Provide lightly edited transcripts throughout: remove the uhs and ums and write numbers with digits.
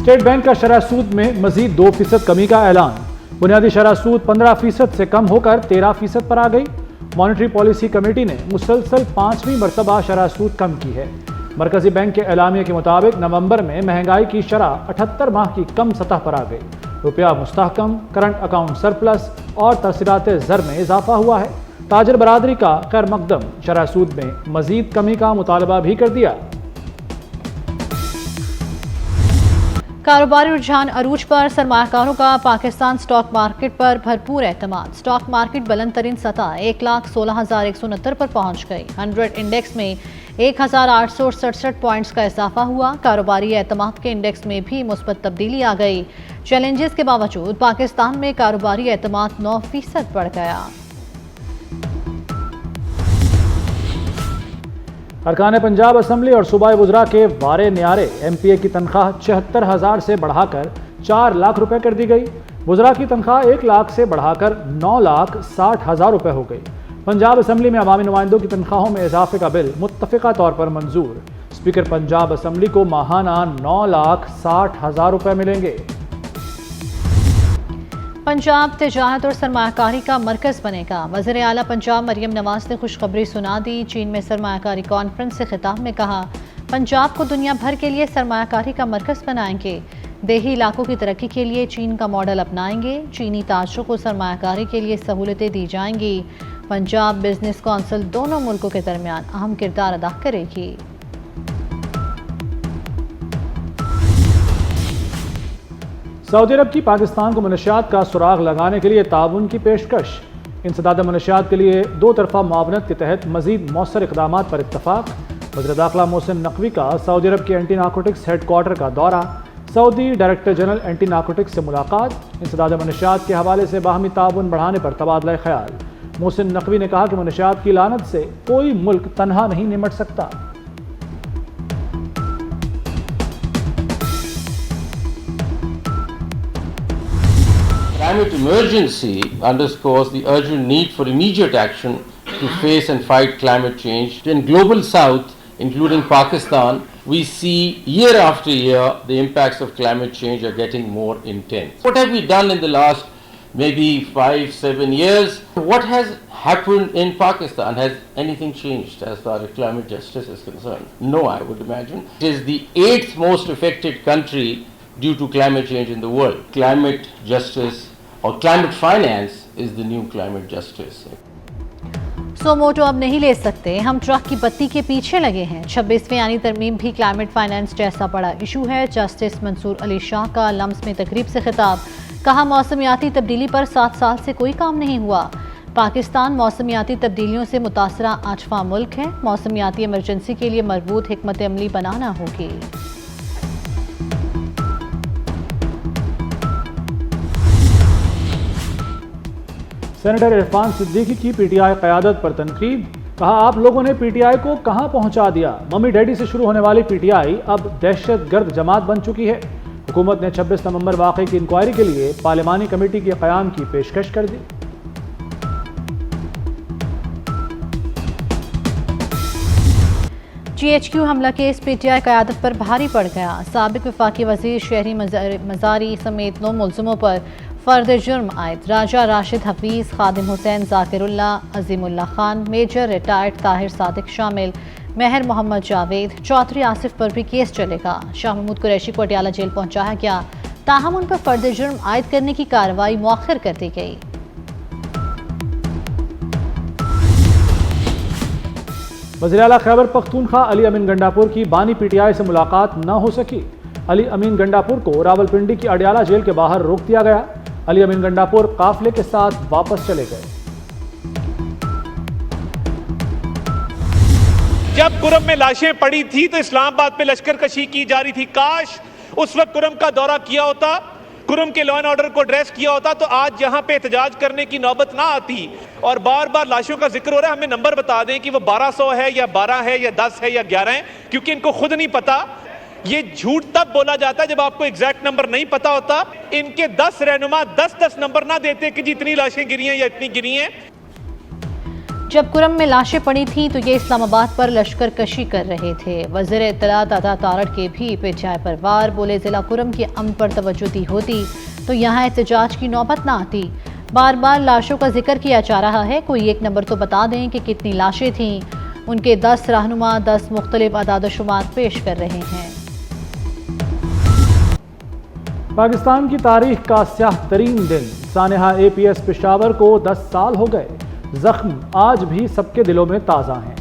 State bank का शरह सूद में मजीद 2% कमी का ऐलान। बुनियादी शरह सूद 15% से कम होकर 13% पर आ गई। मॉनेटरी पॉलिसी कमेटी ने मुसलसल 5वीं मरतबा शरह सूद कम की है। मरकजी बैंक के एलामिया के मुताबिक नवंबर में महंगाई की शरह 78 माह की कम सतह पर आ गई। रुपया मुस्तहकम, करंट अकाउंट सरप्लस और तरसीलात ज़र में इजाफा हुआ है। ताजर बरादरी का खैर मकदम शरह सूद में मजीद कमी का मुतालबा भी कर दिया। कारोबारी रुझान अरूज पर, सरमायाकारों का पाकिस्तान स्टॉक मार्केट पर भरपूर एतमाद। स्टॉक मार्केट बुलंद तरीन सतह 1,16,169 पर पहुंच गई। 100 इंडेक्स में 1,867 पॉइंट्स का इजाफा हुआ। कारोबारी एतमाद के इंडेक्स में भी मुस्बत तब्दीली आ गई। चैलेंजेस के बावजूद पाकिस्तान में कारोबारी एतमाद 9% बढ़ गया। अरकान पंजाब असम्बली और सूबाई वुज़रा के वारे न्यारे MPA की तनख्वाह 74,000 से बढ़ाकर 4 लाख रुपए कर दी गई। वुज़रा की तनख्वाह 1 लाख से बढ़ाकर 9,60,000 रुपए हो गई। पंजाब असम्बली में अवामी नुमाइंदों की तनख्वाहों में इजाफे का बिल मुत्तफ़िका तौर पर मंजूर। स्पीकर पंजाब असम्बली को माहाना 9,60,000 रुपए मिलेंगे। पंजाब तिजारत और सरमायाकारी का मरकज बनेगा। वज़ीर आला पंजाब मरियम नवाज ने खुशखबरी सुना दी। चीन में सरमायाकारी कॉन्फ्रेंस से खिताब में कहा, पंजाब को दुनिया भर के लिए सरमायाकारी का मरकज बनाएंगे। देही इलाकों की तरक्की के लिए चीन का मॉडल अपनाएंगे। चीनी ताजरों को सरमायाकारी के लिए सहूलतें दी जाएंगी। पंजाब बिजनेस कौंसिल दोनों मुल्कों के दरमियान अहम किरदार अदा करेगी। सऊदी अरब की पाकिस्तान को मनशियात का सुराग लगाने के लिए ताउन की पेशकश। इंसदाद मनशियात के लिए 2 तरफा मुआवनत के तहत मजीद मौसर इक़दाम पर इत्तफाक। वज़ीर दाखिला मोहसिन नकवी का सऊदी अरब के एंटी नारकोटिक्स हेड क्वार्टर का दौरा। Saudi director general anti narcotics से मुलाकात। इंसदाद मनशियात के हवाले से बाहमी ताउन बढ़ाने पर तबादला ख्याल। मोहसिन नकवी ने कहा कि मनशियात की लानत से कोई मुल्क तनहा नहीं निमट सकता। Climate emergency underscores the urgent need for immediate action to face and fight climate change. In Global South, including Pakistan, we see year after year the impacts of climate change are getting more intense. What have we done in the last maybe 5-7 years? What has happened in Pakistan? Has anything changed as far as climate justice is concerned? No, I would imagine. It is the 8th most affected country due to climate change in the world. Climate justice or climate finance is the new climate justice. सो मोटो अब नहीं ले सकते, हम truck की बत्ती के पीछे लगे हैं। 26वीं आनी तरमीम भी क्लाइमेट फाइनेंस जैसा बड़ा इशू है। जस्टिस मंसूर अली शाह का लम्स में तकरीब से खिताब। कहा, मौसमियाती तब्दीली पर 7 साल से कोई काम नहीं हुआ। पाकिस्तान मौसमियाती तब्दीलियों से मुतासरा 8वां मुल्क है। मौसमियाती इमरजेंसी के लिए मरबूत हिकमत अमली बनाना होगी। सेनेटर इरफान सिद्दीकी की PTI क़यादत पर तनकीद। कहा, आप लोगों ने PTI को कहां पहुंचा दिया। मम्मी डैडी से शुरू होने वाली PTI अब दहशतगर्द जमात बन चुकी है। हुकूमत ने 26 नवंबर वाक़े की इंक्वायरी के लिए पार्लिमानी कमेटी के क़याम की पेशकश कर दी। GHQ हमला केस PTI क़यादत पर भारी पड़ गया। साबिक वफाकी वज़ीर शहरी मज़ारी समेत 9 मुल्ज़िमों पर फ़र्द जुर्म आयद। राजा राशिद हफीज़, खादिम हुसैन ज़ाकिरुल्ला, अज़ीमुल्लाह खान, मेजर रिटायर्ड ताहिर सादिक शामिल, महर मोहम्मद जावेद, चौधरी आसिफ पर भी केस चलेगा। शाह महमूद कुरैशी को अटियाला जेल पहुंचाया गया। ताहम उन पर फ़र्द जुर्म आयद करने की कार्रवाई मुअख्खर कर दी गई। वज़ीर आला खैबर पख्तूनख्वा अली अमीन गंडापुर की बानी PTI से मुलाकात न हो सकी। अली अमीन गंडापुर को रावलपिंडी की अडियाला जेल के बाहर रोक दिया गया। अली अमीन गंडापुर काफिले के साथ वापस चले गए। जब कुरम में लाशें पड़ी थी तो इस्लामाबाद पे लश्कर कशी की जा रही थी। काश उस वक्त कुरम का दौरा किया होता, कुरम के लॉ एंड ऑर्डर को ड्रेस किया होता तो आज यहाँ पे एहतजाज करने की नौबत ना आती। और बार बार लाशों का जिक्र हो रहा है, हमें नंबर बता दें कि वो 1200 है या 12 है या 10 है या 11 है, क्योंकि इनको खुद नहीं पता। ये झूठ तब बोला जाता है जब आपको एग्जैक्ट नंबर नहीं पता होता। इनके 10 रहनुमा 10-10 नंबर ना देते कि जितनी लाशें गिरी हैं या इतनी गिरी हैं। जब कुरम में लाशें पड़ी थीं तो ये इस्लामाबाद पर लश्कर कशी कर रहे थे। वज़ीर इत्तलात अता तारड़ के भी पीटीआई पर वार, बोले जिला कुरम के अमन पर तवज्जो दी होती तो यहाँ एहतजाज की नौबत ना आती। बार बार लाशों का जिक्र किया जा रहा है, कोई एक नंबर तो बता दें कि कितनी लाशें थीं। उनके 10 रहनुमा 10 मुख्तलिफ अदाद शुमार पेश कर रहे हैं। पाकिस्तान की तारीख का स्याह तरीन दिन, सानेहा APS पेशावर को 10 साल हो गए। जख्म आज भी सबके दिलों में ताज़ा हैं।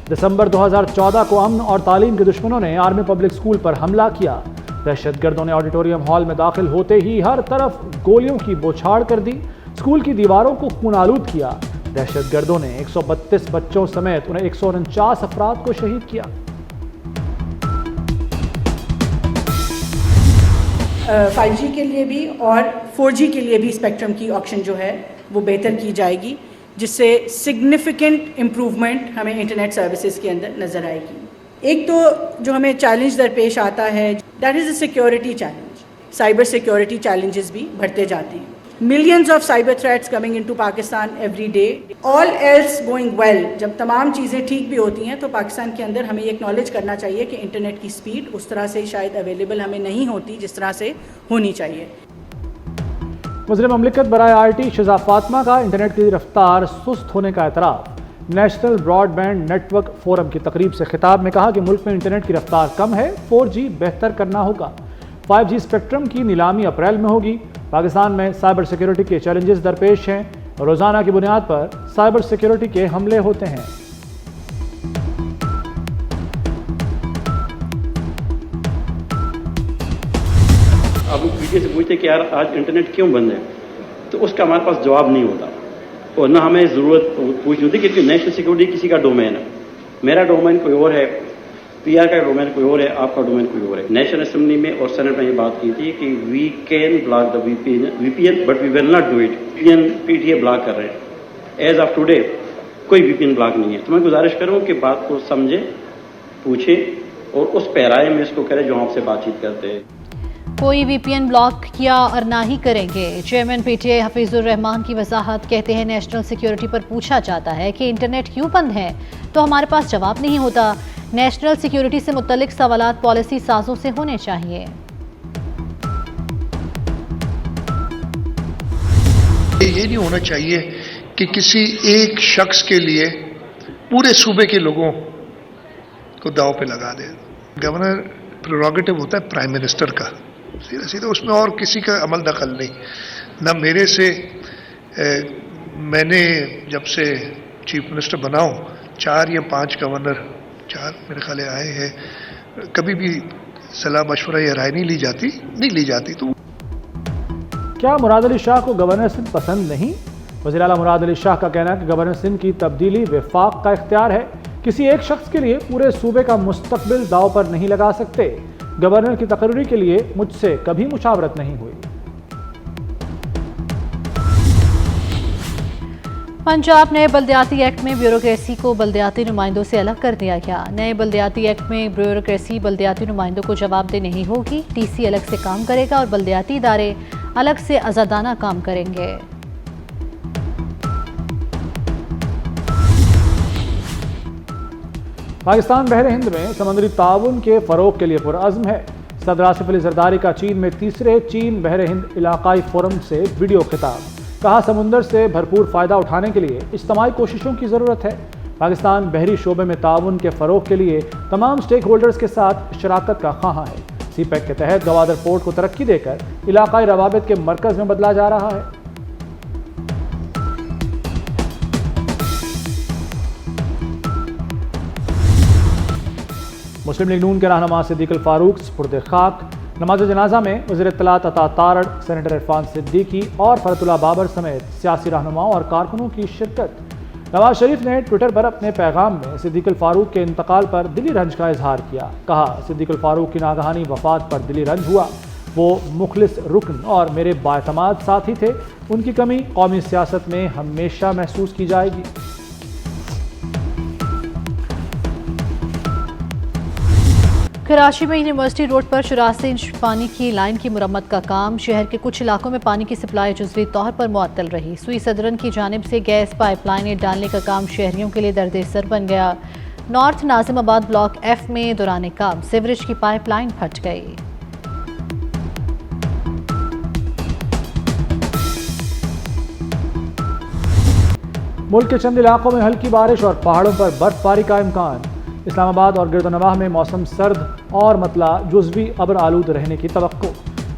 दिसंबर 2014 को अमन और तालीम के दुश्मनों ने आर्मी पब्लिक स्कूल पर हमला किया। दहशतगर्दों ने ऑडिटोरियम हॉल में दाखिल होते ही हर तरफ गोलियों की बौछार कर दी, स्कूल की दीवारों को खूनालूद किया। दहशतगर्दों ने 132 बच्चों समेत उन्हें 149 अफराद को शहीद किया। 5G के लिए भी और 4G के लिए भी स्पेक्ट्रम की ऑक्शन जो है वो बेहतर की जाएगी, जिससे सिग्निफिकेंट इम्प्रूवमेंट हमें इंटरनेट सर्विसेज के अंदर नज़र आएगी। एक तो जो हमें चैलेंज दरपेश आता है, that is a security challenge. Cyber security challenges भी बढ़ते जाते हैं। Millions of cyber threats coming into Pakistan every day. All else going well, जब तमाम चीज़ें ठीक भी होती हैं तो पाकिस्तान के अंदर हमें एक्नॉलेज करना चाहिए कि इंटरनेट की स्पीड उस तरह से शायद अवेलेबल हमें नहीं होती जिस तरह से होनी चाहिए। वज़ीर ममलिकत बराए IT शिजा फातिमा का इंटरनेट की रफ्तार सुस्त होने का एतराफ़। नेशनल ब्रॉडबैंड नेटवर्क फोरम की तकरीब से खिताब में कहा कि मुल्क में इंटरनेट की रफ्तार कम है, 4G बेहतर करना होगा। 5G स्पेक्ट्रम की नीलामी अप्रैल में होगी। पाकिस्तान में साइबर सिक्योरिटी के चैलेंजेस दरपेश हैं। रोज़ाना की बुनियाद पर साइबर सिक्योरिटी के हमले होते हैं। अब पीटीए से पूछते कि यार आज इंटरनेट क्यों बंद है, तो उसका हमारे पास जवाब नहीं होता और ना हमें ज़रूरत पूछनी होती, क्योंकि नेशनल सिक्योरिटी किसी का डोमेन है। मेरा डोमेन कोई और है, PR का डोमेन कोई और है, आपका डोमेन कोई और है। नेशनल असेंबली में और सेनेट में ये बात की थी कि we can block the VPN but we will not do it. PTA block कर रहे हैं। एज ऑफ टुडे कोई VPN ब्लॉक नहीं है। तो मैं गुजारिश करूँ कि बात को समझे, पूछे और उस पैराए में इसको करें जो आपसे बातचीत करते हैं। कोई VPN ब्लॉक किया और ना ही करेंगे। चेयरमैन PTI हफीजुर रहमान की वजाहत, कहते हैं नेशनल सिक्योरिटी पर पूछा जाता है कि इंटरनेट क्यों बंद है तो हमारे पास जवाब नहीं होता। नेशनल सिक्योरिटी से मुतल्लिक सवालात पॉलिसी साजों से होने चाहिए। ये नहीं होना चाहिए कि किसी एक शख्स के लिए पूरे सूबे के लोगों को दांव पे लगा दे। गवर्नर प्रेरोगेटिव होता है प्राइम मिनिस्टर का, सीधा सीधा, उसमें और किसी का अमल दखल नहीं। ना मेरे से मैंने जब से चीफ मिनिस्टर बना हूं 4 या 5 गवर्नर, 4 मेरे ख्याल आए हैं, कभी भी सलाह मशवरा या राय नहीं ली जाती। तो क्या मुराद अली शाह को गवर्नर सिंध पसंद नहीं? वज़ीर आला मुराद अली शाह का कहना है कि गवर्नर सिंध की तब्दीली वफाक का इख्तियार है। किसी एक शख्स के लिए पूरे सूबे का मुस्तकबिल दाव पर नहीं लगा सकते। गवर्नर की तकर्री के लिए मुझसे कभी मुशावरत नहीं हुई। पंजाब नए बल्दियाती एक्ट में ब्यूरोक्रेसी को बल्दियाती नुमाइंदों से अलग कर दिया गया। नए बल्दियाती एक्ट में ब्यूरोक्रेसी बल्दियाती नुमाइंदों को जवाबदेह नहीं होगी। TC अलग से काम करेगा और बल्दियाती इदारे अलग से आज़ादाना काम करेंगे। पाकिस्तान बहर हिंद में समुद्री ताउन के फ़रोग के लिए पुरअज़्म है। सदर आसिफ अली ज़रदारी का चीन में 3रे चीन बहर हिंद इलाकाई फोरम से वीडियो खिताब। कहा, समुंदर से भरपूर फ़ायदा उठाने के लिए इज्तमाही कोशिशों की ज़रूरत है। पाकिस्तान बहरी शोबे में ताउन के फ़रोग के लिए तमाम स्टेक होल्डर्स के साथ शराकत का ख्वाह है। CPEC के तहत गवादर पोर्ट को तरक्की देकर इलाकाई रवाबित के मरकज़ में बदला जा रहा है। मुस्लिम लीग नून के रहनुमा सिद्दीकुल फारूक सुपुर्द खाक। नमाज जनाजा में वज़ीर इत्तलात अता तारड़, सेनेटर इरफान सिद्दीकी और फरतुल्लाह बाबर समेत सियासी रहनुमाओं और कारकुनों की शिरकत। नवाज शरीफ ने ट्विटर पर अपने पैगाम में सिद्दीकुल फारूक के इंतकाल पर दिली रंज का इजहार किया। कहा, सिद्दीकुल फारूक की नागहानी वफात पर दिली रंज हुआ। वो मुखलिस रुकन और मेरे बाएतमाद साथी थे। उनकी कमी कौमी सियासत में हमेशा महसूस की जाएगी। कराची में यूनिवर्सिटी रोड पर 84 इंच पानी की लाइन की मुरम्मत का काम। शहर के कुछ इलाकों में पानी की सप्लाई जुज़वी तौर पर मुअत्तल रही। सुई सदरन की जानिब से गैस पाइपलाइनें डालने का काम शहरियों के लिए दर्द-ए-सर बन गया। नॉर्थ नाजिमाबाद ब्लॉक F में दौरान काम सीवरेज की पाइपलाइन फट गई। मुल्क के चंद इलाकों में हल्की बारिश और पहाड़ों पर बर्फबारी का इम्कान। इस्लामाबाद और गिरदनवाह में मौसम सर्द और मतला जुज़वी अबर आलूद रहने की तवक्को।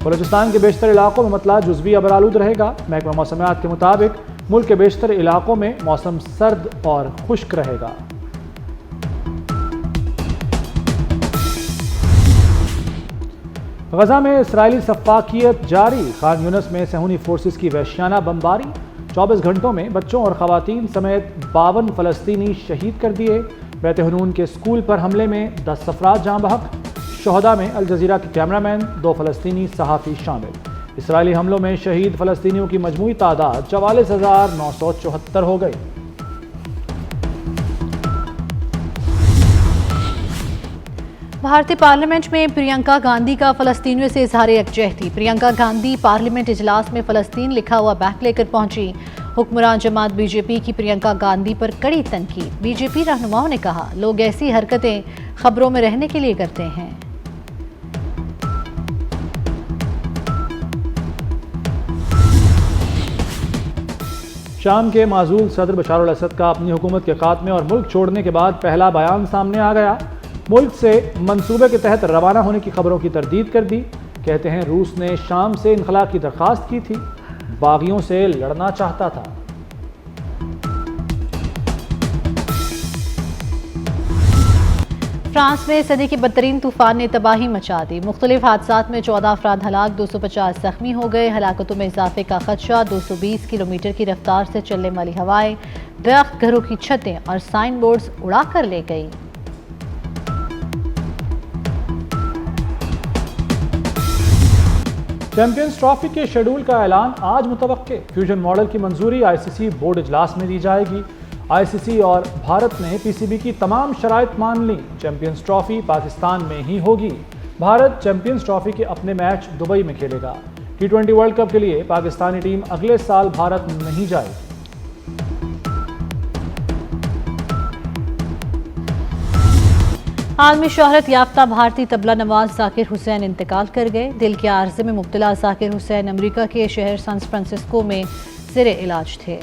बलूचिस्तान के बेशतर इलाकों में मतला जुज़वी अबर आलूद रहेगा। महकमा मौसमियात के मुताबिक मुल्क के बेशतर इलाकों में मौसम सर्द और खुश्क रहेगा। गजा में इसराइली सफाकियत जारी। खान यूनिस में सहूनी फोर्सेस की वहशियाना बमबारी। 24 घंटों में बच्चों और खवातीन समेत 52 फ़लस्तीनी शहीद कर दिए। बैत हनून के स्कूल पर हमले में 10 अफराद जाँ बहक। शोहदा में अल जज़ीरा के कैमरामैन 2 फ़लस्तीनी सहाफ़ी शामिल। इसराइली हमलों में शहीद फ़लस्तीनियों की मजमूई तादाद 44,974 हो गई। भारतीय पार्लियामेंट में प्रियंका गांधी का फ़लस्तीनियों से इजहार यकजहती। प्रियंका गांधी पार्लियामेंट इजलास में फ़लस्तीन लिखा हुआ बैग लेकर पहुंची। हुक्मरान जमात बीजेपी की प्रियंका गांधी पर कड़ी तनकीद। बीजेपी रहनुमाओं ने कहा, लोग ऐसी हरकतें खबरों में रहने के लिए करते हैं। शाम के माजूल सदर बशार अल असद का अपनी हुकूमत के खात्मे और मुल्क छोड़ने के बाद पहला बयान सामने आ गया। मुल्क से मंसूबे के तहत रवाना होने की खबरों की तरदीद कर दी। कहते हैं रूस ने शाम से इनखला की दरख्वास्त की थी, बागियों से लड़ना चाहता था। फ्रांस में सदी के बदतरीन तूफान ने तबाही मचा दी। मुख्तलिफ हादसात में 14 अफराद हलाक, 250 जख्मी हो गए। हलाकतों में इजाफे का खदशा। 220 किलोमीटर की रफ्तार से चलने वाली हवाएं दरख्त, घरों की छतें और साइन बोर्ड्स उड़ा कर ले गई। चैंपियंस ट्रॉफी के शेड्यूल का ऐलान आज मुतवक्के। फ्यूजन मॉडल की मंजूरी ICC बोर्ड इजलास में दी जाएगी। ICC और भारत ने PCB की तमाम शराइत मान ली। चैंपियंस ट्रॉफी पाकिस्तान में ही होगी। भारत चैंपियंस ट्रॉफी के अपने मैच दुबई में खेलेगा। T20 वर्ल्ड कप के लिए पाकिस्तानी टीम अगले साल भारत नहीं जाएगी। आलमी शोहरत याफ्ता भारतीय तबला नवाज जाकिर हुसैन इंतकाल कर गए। दिल के आर्जे में मुब्तला जाकिर हुसैन अमेरिका के शहर सैन फ्रांसिस्को में ज़ेरे इलाज थे।